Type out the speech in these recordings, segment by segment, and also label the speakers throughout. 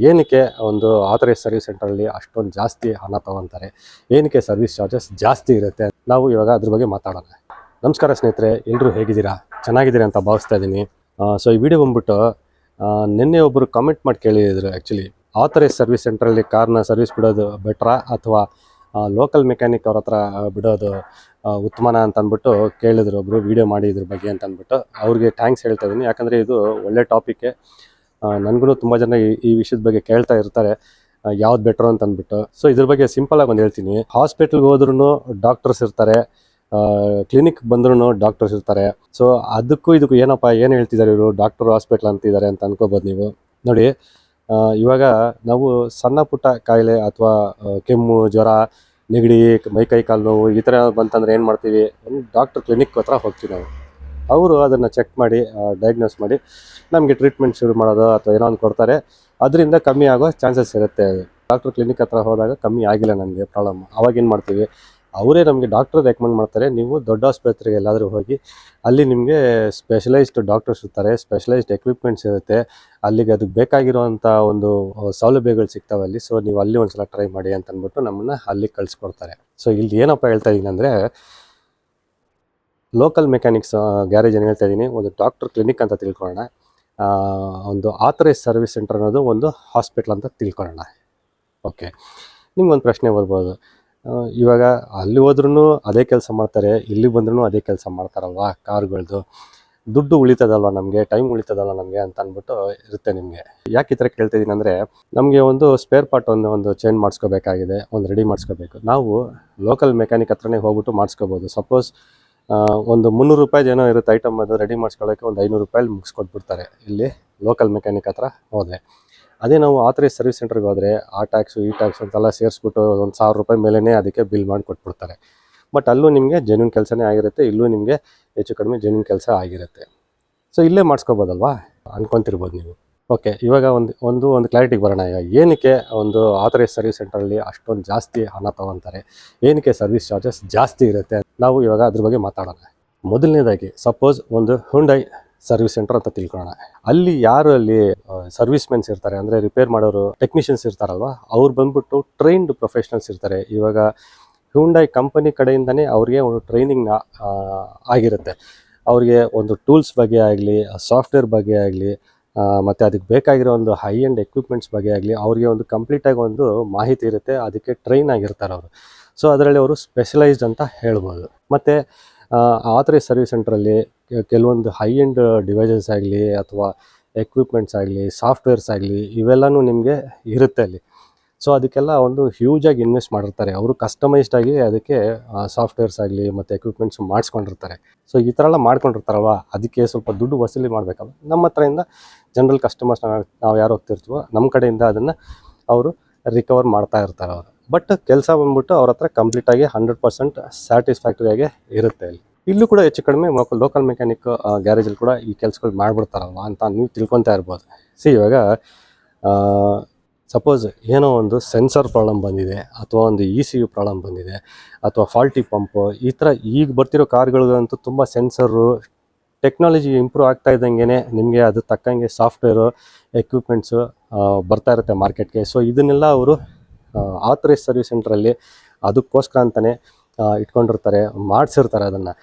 Speaker 1: ಏನಕ್ಕೆ ಒಂದು authorise service ಸೆಂಟರಲ್ಲಿ ಅಷ್ಟೊಂದು ಜಾಸ್ತಿ ಹಣ ತಗೊತಾರೆ, ಏನಕ್ಕೆ ಸರ್ವಿಸ್ ಚಾರ್ಜಸ್ ಜಾಸ್ತಿ ಇರುತ್ತೆ, ನಾವು ಇವಾಗ ಅದ್ರ ಬಗ್ಗೆ ಮಾತಾಡೋಣ. ನಮಸ್ಕಾರ ಸ್ನೇಹಿತರೆ, ಎಲ್ಲರೂ ಹೇಗಿದ್ದೀರಾ? ಚೆನ್ನಾಗಿದ್ದೀರಾ ಅಂತ ಭಾವಿಸ್ತಾ ಇದ್ದೀನಿ. ಸೊ ಈ ವಿಡಿಯೋ ಬಂದ್ಬಿಟ್ಟು ನಿನ್ನೆ ಒಬ್ಬರು ಕಾಮೆಂಟ್ ಮಾಡಿ ಕೇಳಿದ್ರು. ಆ್ಯಕ್ಚುಲಿ ಆಥರೈಸ್ ಸರ್ವಿಸ್ ಸೆಂಟ್ರಲ್ಲಿ ಕಾರ್ನ ಸರ್ವಿಸ್ ಬಿಡೋದು ಬೆಟ್ರಾ ಅಥವಾ ಲೋಕಲ್ ಮೆಕ್ಯಾನಿಕ್ ಅವ್ರ ಹತ್ರ ಬಿಡೋದು ಉತ್ತಮನ ಅಂತ ಅಂದ್ಬಿಟ್ಟು ಕೇಳಿದ್ರು ಒಬ್ಬರು, ವಿಡಿಯೋ ಮಾಡಿ ಇದ್ರ ಬಗ್ಗೆ ಅಂತ ಅಂದ್ಬಿಟ್ಟು. ಅವ್ರಿಗೆ ಥ್ಯಾಂಕ್ಸ್ ಹೇಳ್ತಾ ಇದ್ದೀನಿ, ಯಾಕಂದರೆ ಇದು ಒಳ್ಳೆ ಟಾಪಿಕ್ಕೆ. ನನಗೂ ತುಂಬ ಜನ ಈ ವಿಷಯದ ಬಗ್ಗೆ ಕೇಳ್ತಾ ಇರ್ತಾರೆ, ಯಾವ್ದು ಬೆಟ್ರು ಅಂತ ಅಂದ್ಬಿಟ್ಟು. ಸೊ ಇದ್ರ ಬಗ್ಗೆ ಸಿಂಪಲಾಗಿ ಒಂದು ಹೇಳ್ತೀನಿ. ಹಾಸ್ಪಿಟ್ಲ್ಗೆ ಹೋದ್ರೂ ಡಾಕ್ಟರ್ಸ್ ಇರ್ತಾರೆ, ಕ್ಲಿನಿಕ್ ಬಂದ್ರೂ ಡಾಕ್ಟರ್ಸ್ ಇರ್ತಾರೆ. ಸೊ ಅದಕ್ಕೂ ಇದಕ್ಕೂ ಏನಪ್ಪ ಏನು ಹೇಳ್ತಿದ್ದಾರೆ ಇವರು, ಡಾಕ್ಟರ್ ಹಾಸ್ಪಿಟ್ಲ್ ಅಂತಿದ್ದಾರೆ ಅಂತ ಅನ್ಕೋಬೋದು ನೀವು. ನೋಡಿ, ಇವಾಗ ನಾವು ಸಣ್ಣ ಪುಟ್ಟ ಕಾಯಿಲೆ ಅಥವಾ ಕೆಮ್ಮು, ಜ್ವರ, ನೆಗಡಿ, ಕೈ ಕಾಲು ನೋವು ಈ ಥರ ಬಂತಂದರೆ ಏನು ಮಾಡ್ತೀವಿ, ಒಂದು ಡಾಕ್ಟರ್ ಕ್ಲಿನಿಕ್ ಹತ್ರ ಹೋಗ್ತೀವಿ ನಾವು. ಅವರು ಅದನ್ನು ಚೆಕ್ ಮಾಡಿ ಡಯಾಗ್ನೋಸ್ ಮಾಡಿ ನಮಗೆ ಟ್ರೀಟ್ಮೆಂಟ್ ಶುರು ಮಾಡೋದು ಅಥವಾ ಏನೋ ಒಂದು ಕೊಡ್ತಾರೆ. ಅದರಿಂದ ಕಮ್ಮಿ ಆಗೋ ಚಾನ್ಸಸ್ ಇರುತ್ತೆ. ಡಾಕ್ಟರ್ ಕ್ಲಿನಿಕ್ ಹತ್ರ ಹೋದಾಗ ಕಮ್ಮಿ ಆಗಿಲ್ಲ ನನಗೆ ಪ್ರಾಬ್ಲಮ್, ಅವಾಗೇನು ಮಾಡ್ತೀವಿ, ಅವರೇ ನಮಗೆ ಡಾಕ್ಟರ್ ರೆಕಮೆಂಡ್ ಮಾಡ್ತಾರೆ, ನೀವು ದೊಡ್ಡ ಆಸ್ಪತ್ರೆಗೆ ಎಲ್ಲಾದರೂ ಹೋಗಿ ಅಲ್ಲಿ ನಿಮಗೆ ಸ್ಪೆಷಲೈಸ್ಡ್ ಡಾಕ್ಟರ್ಸ್ ಇರ್ತಾರೆ, ಸ್ಪೆಷಲೈಸ್ಡ್ ಎಕ್ವಿಪ್ಮೆಂಟ್ಸ್ ಇರುತ್ತೆ, ಅಲ್ಲಿಗೆ ಅದಕ್ಕೆ ಬೇಕಾಗಿರುವಂಥ ಒಂದು ಸೌಲಭ್ಯಗಳು ಸಿಗ್ತಾವೆ ಅಲ್ಲಿ. ಸೊ ನೀವು ಅಲ್ಲಿ ಒಂದು ಸಲ ಟ್ರೈ ಮಾಡಿ ಅಂತ ಅಂದ್ಬಿಟ್ಟು ನಮ್ಮನ್ನು ಅಲ್ಲಿಗೆ ಕಳಿಸ್ಕೊಡ್ತಾರೆ. ಸೊ ಇಲ್ಲಿ ಏನಪ್ಪ ಹೇಳ್ತಾ ಇದ್ದೀನಿ ಅಂದರೆ, ಲೋಕಲ್ ಮೆಕ್ಯಾನಿಕ್ಸ್ ಗ್ಯಾರೇಜ್ ಏನು ಹೇಳ್ತಾ ಇದ್ದೀನಿ, ಒಂದು ಡಾಕ್ಟರ್ ಕ್ಲಿನಿಕ್ ಅಂತ ತಿಳ್ಕೊಳ್ಳೋಣ, ಒಂದು ಆಥರೈಸ್ ಸರ್ವಿಸ್ ಸೆಂಟರ್ ಅನ್ನೋದು ಒಂದು ಹಾಸ್ಪಿಟ್ಲ್ ಅಂತ ತಿಳ್ಕೊಳ್ಳೋಣ. ಓಕೆ, ನಿಮ್ಗೊಂದು ಪ್ರಶ್ನೆ ಬರ್ಬೋದು, ಇವಾಗ ಅಲ್ಲಿ ಹೋದ್ರೂ ಅದೇ ಕೆಲಸ ಮಾಡ್ತಾರೆ, ಇಲ್ಲಿ ಬಂದ್ರೂ ಅದೇ ಕೆಲಸ ಮಾಡ್ತಾರಲ್ವ, ಕಾರ್ಗಳದ್ದು ದುಡ್ಡು ಉಳಿತದಲ್ವ ನಮಗೆ, ಟೈಮ್ ಉಳಿತದಲ್ವ ನಮಗೆ ಅಂತ ಅಂದ್ಬಿಟ್ಟು ಇರುತ್ತೆ ನಿಮಗೆ. ಯಾಕೆ ಈ ಥರ ಕೇಳ್ತಿದ್ದೀನಿ ಅಂದರೆ, ನಮಗೆ ಒಂದು ಸ್ಪೇರ್ ಪಾರ್ಟ್ ಒಂದು ಚೇಂಜ್ ಮಾಡಿಸ್ಕೋಬೇಕಾಗಿದೆ, ಒಂದು ರೆಡಿ ಮಾಡಿಸ್ಕೋಬೇಕು. ನಾವು ಲೋಕಲ್ ಮೆಕ್ಯಾನಿಕ್ ಹತ್ರನೇ ಹೋಗ್ಬಿಟ್ಟು ಮಾಡಿಸ್ಕೋಬೋದು. ಸಪೋಸ್ ಒಂದು 300 ರೂಪಾಯಿ ಏನೋ ಇರುತ್ತೆ ಐಟಮ್, ಅದು ರೆಡಿ ಮಾಡಿಸ್ಕೊಳ್ಳೋಕ್ಕೆ ಒಂದು 500 ರೂಪಾಯಿ ಮುಗಿಸ್ಕೊಟ್ಬಿಡ್ತಾರೆ ಇಲ್ಲಿ ಲೋಕಲ್ ಮೆಕ್ಯಾನಿಕ್ ಹತ್ರ ಹೋದರೆ. ಅದೇ ನಾವು ಆಥರೈಸ್ ಸರ್ವಿಸ್ ಸೆಂಟರ್ಗೆ ಹೋದರೆ ಆ ಟ್ಯಾಕ್ಸು ಈ ಟ್ಯಾಕ್ಸು ಅಂತೆಲ್ಲ ಸೇರಿಸ್ಬಿಟ್ಟು ಒಂದು 1000 ರೂಪಾಯಿ ಮೇಲೇ ಅದಕ್ಕೆ ಬಿಲ್ ಮಾಡಿ ಕೊಟ್ಬಿಡ್ತಾರೆ. ಬಟ್ ಅಲ್ಲೂ ನಿಮಗೆ ಜೆನ್ಯೂನ್ ಕೆಲಸನೇ ಆಗಿರುತ್ತೆ, ಇಲ್ಲೂ ನಿಮಗೆ ಹೆಚ್ಚು ಕಡಿಮೆ ಜೆನ್ಯೂನ್ ಕೆಲಸ ಆಗಿರುತ್ತೆ. ಸೊ ಇಲ್ಲೇ ಮಾಡಿಸ್ಕೋಬೋದಲ್ವಾ ಅನ್ಕೊತಿರ್ಬೋದು ನೀವು. ಓಕೆ, ಇವಾಗ ಒಂದು ಕ್ಲಾರಿಟಿಗೆ ಬರೋಣ. ಈಗ ಏನಕ್ಕೆ ಒಂದು ಆಥರೈಸ್ ಸರ್ವಿಸ್ ಸೆಂಟರಲ್ಲಿ ಅಷ್ಟೊಂದು ಜಾಸ್ತಿ ಹಣ ತೊಗೊತಾರೆ, ಏನಕ್ಕೆ ಸರ್ವಿಸ್ ಚಾರ್ಜಸ್ ಜಾಸ್ತಿ ಇರುತ್ತೆ, ನಾವು ಇವಾಗ ಅದ್ರ ಬಗ್ಗೆ ಮಾತಾಡೋಣ. ಮೊದಲನೇದಾಗಿ ಸಪೋಸ್ ಒಂದು ಹುಂಡೈ ಸರ್ವಿಸ್ ಸೆಂಟರ್ ಅಂತ ತಿಳ್ಕೊಳ್ಳೋಣ. ಅಲ್ಲಿ ಯಾರು ಅಲ್ಲಿ ಸರ್ವಿಸ್ ಮೆನ್ಸ್ ಇರ್ತಾರೆ, ಅಂದರೆ ರಿಪೇರ್ ಮಾಡೋರು, ಟೆಕ್ನಿಷಿಯನ್ಸ್ ಇರ್ತಾರಲ್ವ, ಅವ್ರು ಬಂದ್ಬಿಟ್ಟು ಟ್ರೈನ್ಡ್ ಪ್ರೊಫೆಷನಲ್ಸ್ ಇರ್ತಾರೆ. ಇವಾಗ ಹುಂಡೈ ಕಂಪನಿ ಕಡೆಯಿಂದನೇ ಅವ್ರಿಗೆ ಒಂದು ಟ್ರೈನಿಂಗ್ ಆಗಿರುತ್ತೆ. ಅವ್ರಿಗೆ ಒಂದು ಟೂಲ್ಸ್ ಬಗ್ಗೆ ಆಗಲಿ, ಸಾಫ್ಟ್ವೇರ್ ಬಗ್ಗೆ ಆಗಲಿ, ಮತ್ತು ಅದಕ್ಕೆ ಬೇಕಾಗಿರೋ ಒಂದು ಹೈ ಎಂಡ್ ಎಕ್ವಿಪ್ಮೆಂಟ್ಸ್ ಬಗ್ಗೆ ಆಗಲಿ ಅವ್ರಿಗೆ ಒಂದು ಕಂಪ್ಲೀಟಾಗಿ ಒಂದು ಮಾಹಿತಿ ಇರುತ್ತೆ, ಅದಕ್ಕೆ ಟ್ರೈನ್ ಆಗಿರ್ತಾರೆ ಅವರು. ಸೊ ಅದರಲ್ಲಿ ಅವರು ಸ್ಪೆಷಲೈಸ್ಡ್ ಅಂತ ಹೇಳ್ಬೋದು. ಮತ್ತು ಆಥರೈಸ್ ಸರ್ವಿಸ್ ಸೆಂಟ್ರಲ್ಲಿ ಕೆಲವೊಂದು ಹೈ ಎಂಡ್ ಡಿವೈಸಸ್ ಆಗಲಿ ಅಥವಾ ಎಕ್ವಿಪ್ಮೆಂಟ್ಸ್ ಆಗಲಿ, ಸಾಫ್ಟ್ವೇರ್ಸ್ ಆಗಲಿ, ಇವೆಲ್ಲವೂ ನಿಮಗೆ ಇರುತ್ತೆ ಅಲ್ಲಿ. ಸೊ ಅದಕ್ಕೆಲ್ಲ ಒಂದು ಹ್ಯೂಜಾಗಿ ಇನ್ವೆಸ್ಟ್ ಮಾಡಿರ್ತಾರೆ ಅವರು, ಕಸ್ಟಮೈಸ್ಡ್ ಆಗಿ ಅದಕ್ಕೆ ಸಾಫ್ಟ್ವೇರ್ಸ್ ಆಗಲಿ ಮತ್ತು ಎಕ್ವಿಪ್ಮೆಂಟ್ಸ್ ಮಾಡಿಸ್ಕೊಂಡಿರ್ತಾರೆ. ಸೊ ಈ ಥರ ಎಲ್ಲ ಮಾಡ್ಕೊಂಡಿರ್ತಾರಲ್ವ, ಅದಕ್ಕೆ ಸ್ವಲ್ಪ ದುಡ್ಡು ವಸೂಲಿ ಮಾಡಬೇಕಲ್ಲ. ನಮ್ಮ ಹತ್ರದಿಂದ ಜನರಲ್ ಕಸ್ಟಮರ್ಸ್ ನಾವು ಯಾರು ಹೋಗ್ತಿರ್ತೀವೋ ನಮ್ಮ ಕಡೆಯಿಂದ ಅದನ್ನು ಅವರು ರಿಕವರ್ ಮಾಡ್ತಾ ಇರ್ತಾರೆ ಅವರು. ಬಟ್ ಕೆಲಸ ಬಂದ್ಬಿಟ್ಟು ಅವ್ರ ಹತ್ರ ಕಂಪ್ಲೀಟಾಗಿ 100% ಸ್ಯಾಟಿಸ್ಫ್ಯಾಕ್ಟರಿಯಾಗಿ ಇರುತ್ತೆ ಅಲ್ಲಿ. ಇಲ್ಲೂ ಕೂಡ ಹೆಚ್ಚು ಕಡಿಮೆ ಲೋಕಲ್ ಮೆಕ್ಯಾನಿಕ್ ಗ್ಯಾರೇಜಲ್ಲಿ ಕೂಡ ಈ ಕೆಲಸಗಳು ಮಾಡಿಬಿಡ್ತಾರಲ್ವ ಅಂತ ನೀವು ತಿಳ್ಕೊತಾ ಇರ್ಬೋದು. ಇವಾಗ ಸಪೋಸ್ ಏನೋ ಒಂದು ಸೆನ್ಸರ್ ಪ್ರಾಬ್ಲಮ್ ಬಂದಿದೆ, ಅಥವಾ ಒಂದು ECU ಪ್ರಾಬ್ಲಮ್ ಬಂದಿದೆ, ಅಥವಾ ಫಾಲ್ಟಿ ಪಂಪು, ಈ ಥರ ಈಗ ಬರ್ತಿರೋ ಕಾರ್ಗಳಿಗಂತೂ ತುಂಬ ಸೆನ್ಸರು ಟೆಕ್ನಾಲಜಿ ಇಂಪ್ರೂವ್ ಆಗ್ತಾ ಇದ್ದಂಗೆ ನಿಮಗೆ ಅದು ತಕ್ಕಂಗೆ ಸಾಫ್ಟ್ವೇರು, ಎಕ್ವಿಪ್ಮೆಂಟ್ಸು ಬರ್ತಾ ಇರುತ್ತೆ ಮಾರ್ಕೆಟ್ಗೆ. ಸೊ ಇದನ್ನೆಲ್ಲ ಅವರು ಆಥರೈಸ್ ಸರ್ವಿಸ್ ಸೆಂಟ್ರಲ್ಲಿ ಅದಕ್ಕೋಸ್ಕರ ಅಂತಲೇ ಇಟ್ಕೊಂಡಿರ್ತಾರೆ, ಮಾಡಿಸಿರ್ತಾರೆ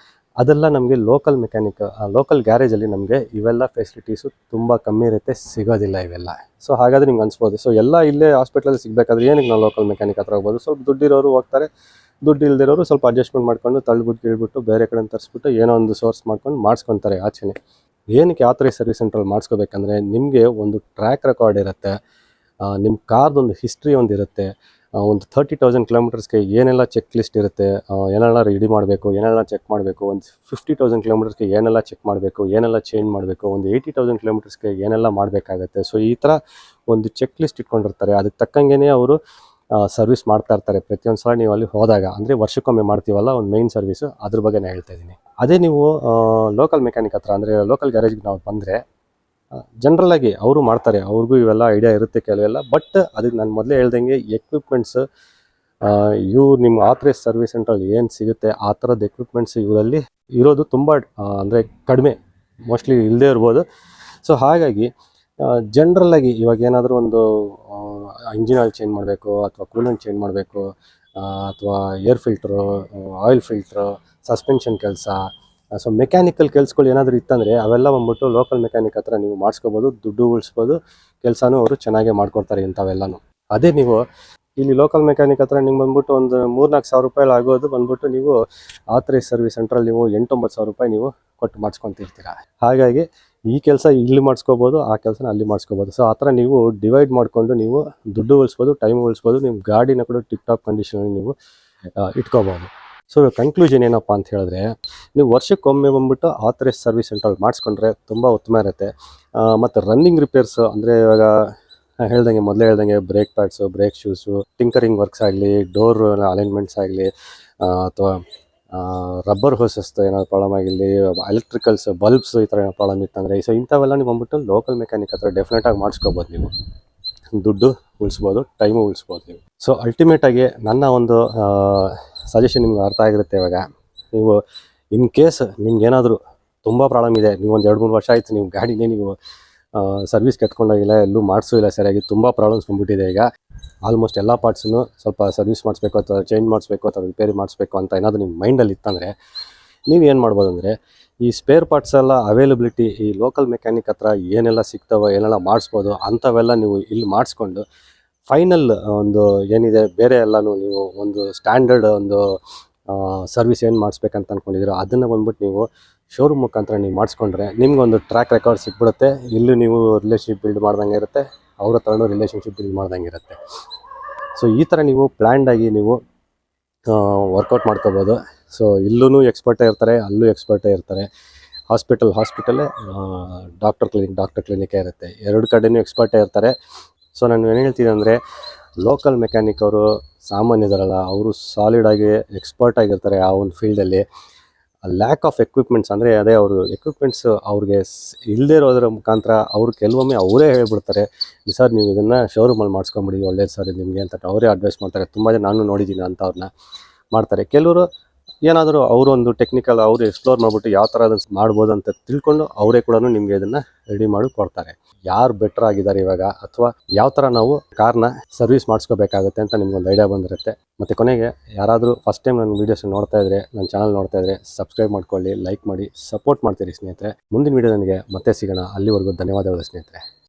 Speaker 1: ಅದೆಲ್ಲ ನಮಗೆ ಲೋಕಲ್ ಮೆಕ್ಯಾನಿಕ್ ಲೋಕಲ್ ಗ್ಯಾರೇಜಲ್ಲಿ ನಮಗೆ ಇವೆಲ್ಲ ಫೆಸಿಲಿಟೀಸು ತುಂಬ ಕಮ್ಮಿ ಇರುತ್ತೆ, ಸಿಗೋದಿಲ್ಲ ಇವೆಲ್ಲ. ಸೊ ಹಾಗಾದರೆ ನಿಮ್ಗೆ ಅನ್ಸ್ಬೋದು, ಸೊ ಎಲ್ಲ ಇಲ್ಲೇ ಹಾಸ್ಪಿಟ್ಲಲ್ಲಿ ಸಿಗಬೇಕಾದ್ರೆ ಏನಕ್ಕೆ ನಾವು ಲೋಕಲ್ ಮೆಕ್ಯಾನಿಕ್ ಹತ್ರ ಹೋಗ್ಬೋದು. ಸ್ವಲ್ಪ ದುಡ್ಡಿರೋರು ಹೋಗ್ತಾರೆ, ದುಡ್ಡು ಇಲ್ದಿರೋರು ಸ್ವಲ್ಪ ಅಡ್ಜಸ್ಟ್ಮೆಂಟ್ ಮಾಡ್ಕೊಂಡು ತಳ್ಳಿಬಿಟ್ಟು ಕೀಳ್ಬಿಟ್ಟು ಬೇರೆ ಕಡೆ ತರಿಸ್ಬಿಟ್ಟು ಏನೋ ಒಂದು ಸೋರ್ಸ್ ಮಾಡ್ಕೊಂಡು ಮಾಡಿಸ್ಕೊತಾರೆ ಆಚೆನೆ. ಏನಕ್ಕೆ ಆಥರೈಸ್ ಸರ್ವಿಸ್ ಸೆಂಟ್ರಲ್ಲಿ ಮಾಡಿಸ್ಕೋಬೇಕಂದ್ರೆ, ನಿಮಗೆ ಒಂದು ಟ್ರ್ಯಾಕ್ ರೆಕಾರ್ಡ್ ಇರುತ್ತೆ, ನಿಮ್ಮ ಕಾರ್ದೊಂದು ಹಿಸ್ಟ್ರಿ ಒಂದು ಇರುತ್ತೆ, ಒಂದು 30,000 ಕಿಲೋಮೀಟರ್ಸ್ಗೆ ಏನೆಲ್ಲ ಚೆಕ್ ಲಿಸ್ಟ್ ಇರುತ್ತೆ, ಏನೆಲ್ಲ ರೆಡಿ ಮಾಡಬೇಕು, ಏನೆಲ್ಲ ಚೆಕ್ ಮಾಡಬೇಕು, ಒಂದು 50,000 ಕಿಲೋಮೀಟರ್ಸ್ಗೆ ಏನೆಲ್ಲ ಚೆಕ್ ಮಾಡಬೇಕು, ಏನೆಲ್ಲ ಚೇಂಜ್ ಮಾಡಬೇಕು, ಒಂದು 80,000 ಕಿಲೋಮೀಟರ್ಸ್ಗೆ ಏನೆಲ್ಲ ಮಾಡಬೇಕಾಗತ್ತೆ. ಸೊ ಈ ಥರ ಒಂದು ಚೆಕ್ ಲಿಸ್ಟ್ ಇಟ್ಕೊಂಡಿರ್ತಾರೆ, ಅದಕ್ಕೆ ತಕ್ಕಂಗೆ ಅವರು ಸರ್ವಿಸ್ ಮಾಡ್ತಾ ಇರ್ತಾರೆ ಪ್ರತಿಯೊಂದು ಸಲ ನೀವು ಅಲ್ಲಿ ಹೋದಾಗ. ಅಂದರೆ ವರ್ಷಕ್ಕೊಮ್ಮೆ ಮಾಡ್ತೀವಲ್ಲ ಒಂದು ಮೇಯ್ನ್ ಸರ್ವಿಸು, ಅದ್ರ ಬಗ್ಗೆ ನಾನು ಹೇಳ್ತಾ ಇದ್ದೀನಿ. ಅದೇ ನೀವು ಲೋಕಲ್ ಮೆಕ್ಯಾನಿಕ್ ಹತ್ರ ಅಂದರೆ ಲೋಕಲ್ ಗ್ಯಾರೇಜ್ಗೆ ನಾವು ಬಂದರೆ ಜನರಲಾಗಿ ಅವರು ಮಾಡ್ತಾರೆ, ಅವ್ರಿಗೂ ಇವೆಲ್ಲ ಐಡಿಯಾ ಇರುತ್ತೆ ಕೆಲವೆಲ್ಲ. ಬಟ್ ಅದಕ್ಕೆ ನಾನು ಮೊದಲೇ ಹೇಳ್ದಂಗೆ ಎಕ್ವಿಪ್ಮೆಂಟ್ಸ್ ಇವು ನಿಮ್ಮ ಆಥರೈಸ್ ಸರ್ವಿಸ್ ಸೆಂಟ್ರಲ್ಲಿ ಏನು ಸಿಗುತ್ತೆ ಆ ಥರದ ಎಕ್ವಿಪ್ಮೆಂಟ್ಸ್ ಇವರಲ್ಲಿ ಇರೋದು ತುಂಬ ಅಂದರೆ ಕಡಿಮೆ, ಮೋಸ್ಟ್ಲಿ ಇಲ್ಲದೇ ಇರ್ಬೋದು. ಸೊ ಹಾಗಾಗಿ ಜನರಲ್ಲಾಗಿ ಇವಾಗ ಏನಾದರೂ ಒಂದು ಇಂಜಿನ್ ಆಯಿಲ್ ಚೇಂಜ್ ಮಾಡಬೇಕು ಅಥವಾ ಕೂಲೆಂಟ್ ಚೇಂಜ್ ಮಾಡಬೇಕು ಅಥವಾ air filter, oil filter, suspension ಕೆಲಸ. ಸೊ ಮೆಕ್ಯಾನಿಕಲ್ ಕೆಲಸಗಳು ಏನಾದರೂ ಇತ್ತಂದರೆ ಅವೆಲ್ಲ ಬಂದ್ಬಿಟ್ಟು ಲೋಕಲ್ ಮೆಕ್ಯಾನಿಕ್ ಹತ್ರ ನೀವು ಮಾಡಿಸ್ಕೋಬೋದು, ದುಡ್ಡು ಉಳಿಸ್ಬೋದು, ಕೆಲಸನೂ ಅವರು ಚೆನ್ನಾಗೇ ಮಾಡಿಕೊಡ್ತಾರೆ ಇಂಥವೆಲ್ಲನೂ. ಅದೇ ನೀವು ಇಲ್ಲಿ ಲೋಕಲ್ ಮೆಕ್ಯಾನಿಕ್ ಹತ್ರ ನಿಮ್ಗೆ ಬಂದ್ಬಿಟ್ಟು ಒಂದು 3-4 ಸಾವಿರ ರೂಪಾಯಿ ಆಗೋದು ಬಂದ್ಬಿಟ್ಟು ನೀವು ಆಥರೈಸ್ ಸರ್ವಿಸ್ ಸೆಂಟ್ರಲ್ಲಿ ನೀವು 8-9 ಸಾವಿರ ರೂಪಾಯಿ ನೀವು ಕೊಟ್ಟು ಮಾಡಿಸ್ಕೊತಿರ್ತೀರ. ಹಾಗಾಗಿ ಈ ಕೆಲಸ ಇಲ್ಲಿ ಮಾಡಿಸ್ಕೋಬೋದು, ಆ ಕೆಲಸನ ಅಲ್ಲಿ ಮಾಡಿಸ್ಕೋಬೋದು. ಸೊ ಆ ಥರ ನೀವು ಡಿವೈಡ್ ಮಾಡಿಕೊಂಡು ನೀವು ದುಡ್ಡು ಉಳಿಸ್ಬೋದು, ಟೈಮ್ ಉಳಿಸ್ಬೋದು, ನಿಮ್ಮ ಗಾಡಿನ ಕೂಡ ಟಿಪ್ ಟಾಪ್ ಕಂಡೀಷನಲ್ಲಿ ನೀವು ಇಟ್ಕೋಬೋದು. ಸೊ ಕನ್ಕ್ಲೂಷನ್ ಏನಪ್ಪ ಅಂತ ಹೇಳಿದ್ರೆ, ನೀವು ವರ್ಷಕ್ಕೊಮ್ಮೆ ಬಂದ್ಬಿಟ್ಟು ಆಥರೈಸ್ ಸರ್ವಿಸ್ ಸೆಂಟ್ರಲ್ಲಿ ಮಾಡಿಸ್ಕೊಂಡ್ರೆ ತುಂಬ ಉತ್ತಮ ಇರುತ್ತೆ. ಮತ್ತು ರನ್ನಿಂಗ್ ರಿಪೇರ್ಸ್ ಅಂದರೆ ಇವಾಗ ಮೊದಲೇ ಹೇಳ್ದಂಗೆ brake pads, brake shoes, tinkering works ಆಗಲಿ, ಡೋರ್ ಅಲೈನ್ಮೆಂಟ್ಸ್ ಆಗಲಿ, ಅಥವಾ ರಬ್ಬರ್ ಹೋಸಸ್ದು ಏನಾದ್ರು ಪ್ರಾಬ್ಲಮ್ ಆಗಿರಲಿ, ಎಲೆಕ್ಟ್ರಿಕಲ್ಸ್ ಬಲ್ಬ್ಸ್ ಈ ಥರ ಏನೋ ಪ್ರಾಬ್ಲಮ್ ಇತ್ತಂದರೆ, ಸೊ ಇಂಥವೆಲ್ಲ ನೀವು ಬಂದ್ಬಿಟ್ಟು ಲೋಕಲ್ ಮೆಕ್ಯಾನಿಕ್ ಹತ್ರ ಡೆಫಿನೆಟಾಗಿ ಮಾಡಿಸ್ಕೋಬೋದು. ನೀವು ದುಡ್ಡು ಉಳಿಸ್ಬೋದು, ಟೈಮು ಉಳಿಸ್ಬೋದು ನೀವು. ಸೊ ಅಲ್ಟಿಮೇಟಾಗಿ ನನ್ನ ಒಂದು ಸಜೆಷನ್ ನಿಮ್ಗೆ ಅರ್ಥ ಆಗಿರುತ್ತೆ. ಇವಾಗ ನೀವು ಇನ್ ಕೇಸ್ ನಿಮ್ಗೇನಾದರೂ ತುಂಬ ಪ್ರಾಬ್ಲಮ್ ಇದೆ, ನೀವು ಒಂದು 2-3 ವರ್ಷ ಆಯಿತು ನೀವು ಗಾಡಿನೇ ನೀವು ಸರ್ವಿಸ್ಗೆ ಎತ್ಕೊಂಡೋಗಿಲ್ಲ, ಎಲ್ಲೂ ಮಾಡಿಸೂ ಇಲ್ಲ ಸರಿಯಾಗಿ, ತುಂಬ ಪ್ರಾಬ್ಲಮ್ಸ್ ಬಂದ್ಬಿಟ್ಟಿದೆ. ಈಗ ಆಲ್ಮೋಸ್ಟ್ ಎಲ್ಲ ಪಾರ್ಟ್ಸನ್ನು ಸ್ವಲ್ಪ ಸರ್ವಿಸ್ ಮಾಡಿಸ್ಬೇಕು ಅಥವಾ ಚೇಂಜ್ ಮಾಡಿಸ್ಬೇಕು ಅಥವಾ ರಿಪೇರಿ ಮಾಡಿಸ್ಬೇಕು ಅಂತ ಏನಾದರೂ ನಿಮ್ಮ ಮೈಂಡಲ್ಲಿ ಇತ್ತಂದರೆ, ನೀವು ಏನು ಮಾಡ್ಬೋದು ಅಂದರೆ, ಈ ಸ್ಪೇರ್ ಪಾರ್ಟ್ಸ್ ಎಲ್ಲ ಅವೈಲಬಿಲಿಟಿ ಈ ಲೋಕಲ್ ಮೆಕ್ಯಾನಿಕ್ ಹತ್ರ ಏನೆಲ್ಲ ಸಿಗ್ತಾವೋ, ಏನೆಲ್ಲ ಮಾಡಿಸ್ಬೋದು ಅಂಥವೆಲ್ಲ ನೀವು ಇಲ್ಲಿ ಮಾಡಿಸ್ಕೊಂಡು ಫೈನಲ್ ಒಂದು ಏನಿದೆ ಬೇರೆ ಎಲ್ಲನೂ ನೀವು ಒಂದು ಸ್ಟ್ಯಾಂಡರ್ಡ್ ಒಂದು ಸರ್ವಿಸ್ ಏನು ಮಾಡಿಸ್ಬೇಕಂತ ಅಂದ್ಕೊಂಡಿದ್ದೀರೋ ಅದನ್ನು ಬಂದ್ಬಿಟ್ಟು ನೀವು ಶೋರೂಮ್ ಮುಖಾಂತರ ನೀವು ಮಾಡಿಸ್ಕೊಂಡ್ರೆ ನಿಮ್ಗೊಂದು ಟ್ರ್ಯಾಕ್ ರೆಕಾರ್ಡ್ ಸಿಕ್ಬಿಡುತ್ತೆ. ಇಲ್ಲೂ ನೀವು ರಿಲೇಷನ್ಶಿಪ್ ಬಿಲ್ಡ್ ಮಾಡ್ದಂಗೆ ಇರುತ್ತೆ, ಅವ್ರ ಹತ್ರನೂ ರಿಲೇಷನ್ಶಿಪ್ ಬಿಲ್ಡ್ ಮಾಡ್ದಂಗೆ ಇರುತ್ತೆ. ಸೊ ಈ ಥರ ನೀವು ಪ್ಲ್ಯಾಂಡಾಗಿ ನೀವು ವರ್ಕೌಟ್ ಮಾಡ್ಕೋಬೋದು. ಸೊ ಇಲ್ಲೂ ಎಕ್ಸ್ಪರ್ಟೇ ಇರ್ತಾರೆ, ಅಲ್ಲೂ ಎಕ್ಸ್ಪರ್ಟೇ ಇರ್ತಾರೆ. ಹಾಸ್ಪಿಟಲ್ಲೇ ಡಾಕ್ಟರ್ ಕ್ಲಿನಿಕೇ ಇರುತ್ತೆ. ಎರಡು ಕಡೆಯೂ ಎಕ್ಸ್ಪರ್ಟೇ ಇರ್ತಾರೆ. ಸೊ ನಾನು ಏನು ಹೇಳ್ತೀನಿ ಅಂದರೆ, ಲೋಕಲ್ ಮೆಕ್ಯಾನಿಕ್ ಅವರು ಸಾಮಾನ್ಯದರಲ್ಲ, ಅವರು ಸಾಲಿಡಾಗಿ ಎಕ್ಸ್ಪರ್ಟ್ ಆಗಿರ್ತಾರೆ ಆ ಒಂದು ಫೀಲ್ಡಲ್ಲಿ. ಲ್ಯಾಕ್ ಆಫ್ ಎಕ್ವಿಪ್ಮೆಂಟ್ಸ್ ಅಂದರೆ ಅದೇ ಅವರು ಎಕ್ವಿಪ್ಮೆಂಟ್ಸ್ ಅವ್ರಿಗೆ ಇಲ್ಲದೇ ಇರೋದ್ರ ಮುಖಾಂತರ ಅವರು ಕೆಲವೊಮ್ಮೆ ಅವರೇ ಹೇಳ್ಬಿಡ್ತಾರೆ, ಸರ್ ನೀವು ಇದನ್ನು ಶೋರೂಮಲ್ಲಿ ಮಾಡಿಸ್ಕೊಂಬಿಡಿ, ಒಳ್ಳೇದು ಸರ್ ನಿಮಗೆ ಅಂತ ಅವರೇ ಅಡ್ವೈಸ್ ಮಾಡ್ತಾರೆ. ತುಂಬ ಜನ ನಾನು ನೋಡಿದ್ದೀನಿ ಅಂಥವ್ರನ್ನ ಮಾಡ್ತಾರೆ. ಕೆಲವರು ಏನಾದರೂ ಅವರು ಒಂದು ಟೆಕ್ನಿಕಲ್ ಅವರು ಎಕ್ಸ್ಪ್ಲೋರ್ ಮಾಡಿಬಿಟ್ಟು ಯಾವ ಥರ ಅದನ್ನು ಮಾಡ್ಬೋದು ಅಂತ ತಿಳ್ಕೊಂಡು ಅವರೇ ಕೂಡ ನಿಮಗೆ ಇದನ್ನು ರೆಡಿ ಮಾಡಿ ಕೊಡ್ತಾರೆ. ಯಾರು ಬೆಟರ್ ಆಗಿದ್ದಾರೆ ಇವಾಗ, ಅಥವಾ ಯಾವ ಥರ ನಾವು ಕಾರ್ನ ಸರ್ವಿಸ್ ಮಾಡಿಸ್ಕೋಬೇಕಾಗುತ್ತೆ ಅಂತ ನಿಮ್ಗೊಂದು ಐಡಿಯಾ ಬಂದಿರುತ್ತೆ. ಮತ್ತು ಕೊನೆಗೆ ಯಾರಾದರೂ ಫಸ್ಟ್ ಟೈಮ್ ನನ್ನ ವೀಡಿಯೋಸ್ ನೋಡ್ತಾ ಇದ್ದರೆ, ನನ್ನ ಚಾನಲ್ ನೋಡ್ತಾ ಇದ್ದರೆ ಸಬ್ಸ್ಕ್ರೈಬ್ ಮಾಡ್ಕೊಳ್ಳಿ, ಲೈಕ್ ಮಾಡಿ, ಸಪೋರ್ಟ್ ಮಾಡ್ತೀರಿ ಸ್ನೇಹಿತರೆ. ಮುಂದಿನ ವೀಡಿಯೋ ನನಗೆ ಮತ್ತೆ ಸಿಗೋಣ. ಅಲ್ಲಿವರೆಗೂ ಧನ್ಯವಾದಗಳು ಸ್ನೇಹಿತರೆ.